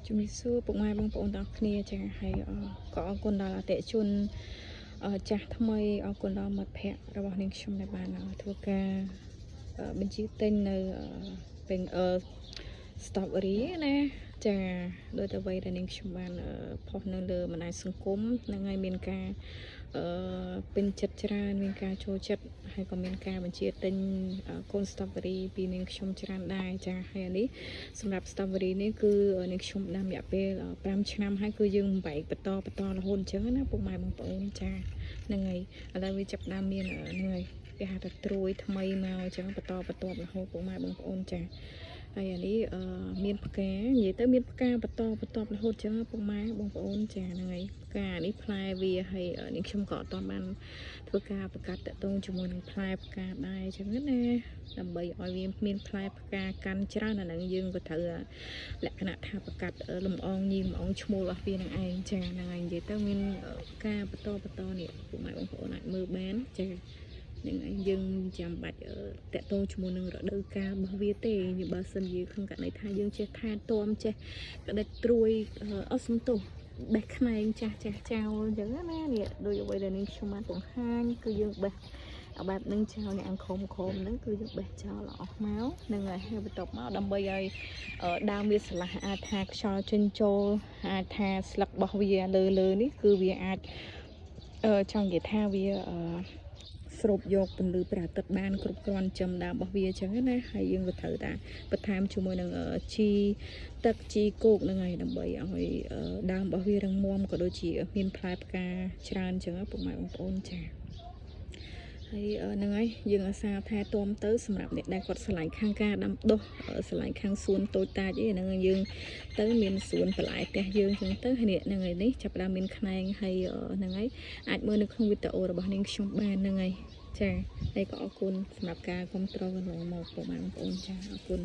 ជំរាបសួរពុកម៉ែបងប្អូនទាំងអស់គ្នាចាហើយក៏អរគុណដល់អតិថិជនចាស់ថ្មីអរគុណដល់មិត្តភ័ក្តិរបស់នាងខ្ញុំដែលបានធ្វើការបញ្ជាទិញនៅពេញstrawberry ណាចាដោយតែអ្វីដែលនាងខ្ញុំបានផុសនៅលើបណ្ដាញសង្គមហ្នឹងហើយមានការពេញចិត្តច្រើនមានការចូលចិត្តហើយក៏មានការបញ្ជាទិញកូន strawberry ពីនាងខ្ញុំច្រើនដែរចាហើយអានេះសម្រាប់ strawberry នេះគឺនាងខ្ញុំដាំរយៈពេល5ឆ្នាំហើយគឺយើងបែកបន្តរហូតអញ្ចឹងណាពុកម៉ែបងប្អូនចាហ្នឹងហើយឥឡូវវាចាប់ដើមមានហ្នឹងហើយគេហៅថាត្រួយថ្មីមកអញ្ចឹងបន្តរហូតពុកម៉ែបងប្អូនចាហើយអានេះមានផ្កានិយាយទៅមានផ្កាបន្តរហូតចឹងពុកម៉ែបងប្អូនចាហ្នឹងហើយផ្កានេះផ្លែវាហើយនេះខ្ញុំក៏អត់ទាន់បានធ្វើការប្រកាសតាក់ទងជាមួយនឹងផ្លែផ្កាដែរចឹងណាដើម្បីឲ្យវាមានផ្លែផ្កាកាន់ច្រើនអាហ្នឹងយើងក៏ត្រូវលក្ខណៈថាប្រកាសលំអងញីលំអងឈ្មោលរបស់វានឹងឯងចាហ្នឹងហើយនិយាយទៅមានផ្កាបន្តនេះពុកម៉ែបងប្អូនអាចមើលបានចានឹងយើងចាំបាច់តាក់ទងជាមួយនឹងរដូវកាលរបស់វាទេបើសិនជាក្នុងករណីថាយើងចេះថែទាំចេះក្តិចត្រួយអត់សំទោសបេះខ្នែងចាស់ចោលអញ្ចឹងណានេះដូចអ្វីដែលនាងខ្ញុំបានបង្ហាញគឺយើងបេះបែបនឹងចោលនេះអង្គខំហ្នឹងគឺយើងបេះចោលអស់មកនឹងហើយបន្ទាប់មកដើម្បីឲ្យដើមវាស្រឡះអាចថាខ្យល់ចេញចូលអាចថាស្លឹករបស់វាលើនេះគឺវាអាចចង់និយាយថាវាស្រូបយកពន្លឺព្រះអាទិត្យបានគ្រប់គ្រាន់ចំដើមរបស់វាអញ្ចឹងណាហើយយើងក៏ត្រូវតែបន្ថែមជាមួយនឹងជីទឹកជីគោកហ្នឹងហើយដើម្បីឲ្យដើមរបស់វារឹងមាំក៏ដូចជាមានផ្លែផ្កាច្រើនអញ្ចឹងពុកម៉ែបងប្អូនចាហើយហ្នឹងហើយយើងអាសាថែទាំទៅសម្រាប់អ្នកដែលគាត់ឆ្លាញ់ខាងការដាំដុះឆ្លាញ់ខាងសួនតូចតាចអីហ្នឹងយើងទៅមានសួនបន្លែផ្ទះយើងអញ្ចឹងទៅហ្នឹងហើយនេះចាប់ដើមមានខ្នែងហើយហ្នឹងហើយអាចមើលនៅក្នុងវីដេអូរបស់នាងខ្ញុំបានហ្នឹងហើយចាហើយក៏អរគុណសម្រាប់ការគ្រប់គ្រងកន្លងមកពុកម៉ែបងប្អូនចាអរគុណ